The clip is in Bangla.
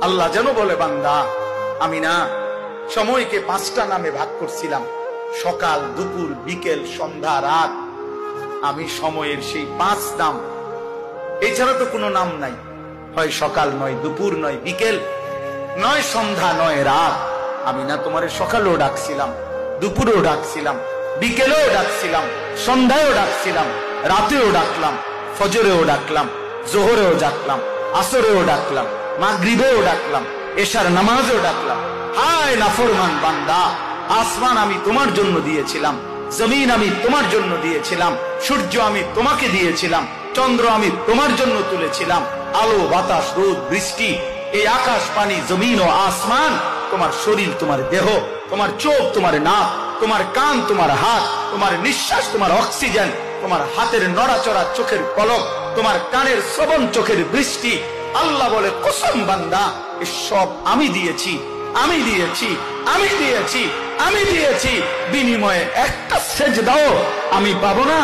আল্লাহ যেন বলে, বান্দা আমি না সময়কে 5টা নামে ভাগ করছিলাম, সকাল, দুপুর, বিকেল, সন্ধ্যা, রাত। আমি সময়ের সেই 5 নাম, এছাড়া তো কোনো নাম নাই। হয় সকাল, নয় দুপুর, নয় বিকেল, নয় সন্ধ্যা, নয় রাত। আমি না তোমার সকালেও ডাকছিলাম, দুপুরেও ডাকছিলাম, বিকেলেও ডাকছিলাম, সন্ধ্যায়ও ডাকছিলাম, রাতেও ডাকলাম, ফজরেও ডাকলাম, জোহরেও ডাকলাম, আসরেও ডাকলাম, মাগরিবেও ডাকলাম, এশার নামাজেও ডাকলাম। হায় নাফরমান বান্দা, আসমান আমি তোমার জন্য দিয়েছিলাম, জমিন আমি তোমার জন্য দিয়েছিলাম, সূর্য আমি তোমাকে দিয়েছিলাম, চন্দ্র আমি তোমার জন্য তুলেছিলাম, আলো, বাতাস, রোদ, বৃষ্টি, এই আকাশ, পানি, জমিন ও আসমান, তোমার শরীর, তোমার দেহ, তোমার চোখ, তোমার নাক, তোমার কান, তোমার হাত, তোমার নিঃশ্বাস, তোমার অক্সিজেন, তোমার হাতের নড়াচড়া, চোখের পলক, তোমার কানের শ্রবণ, চোখের দৃষ্টি। আল্লাহ বলে, কসম বান্দা, এসব আমি দিয়েছি, আমি দিয়েছি, আমি দিয়েছি, আমি দিয়েছি। বিনিময়ে একটা সেজদাও আমি পাবো না।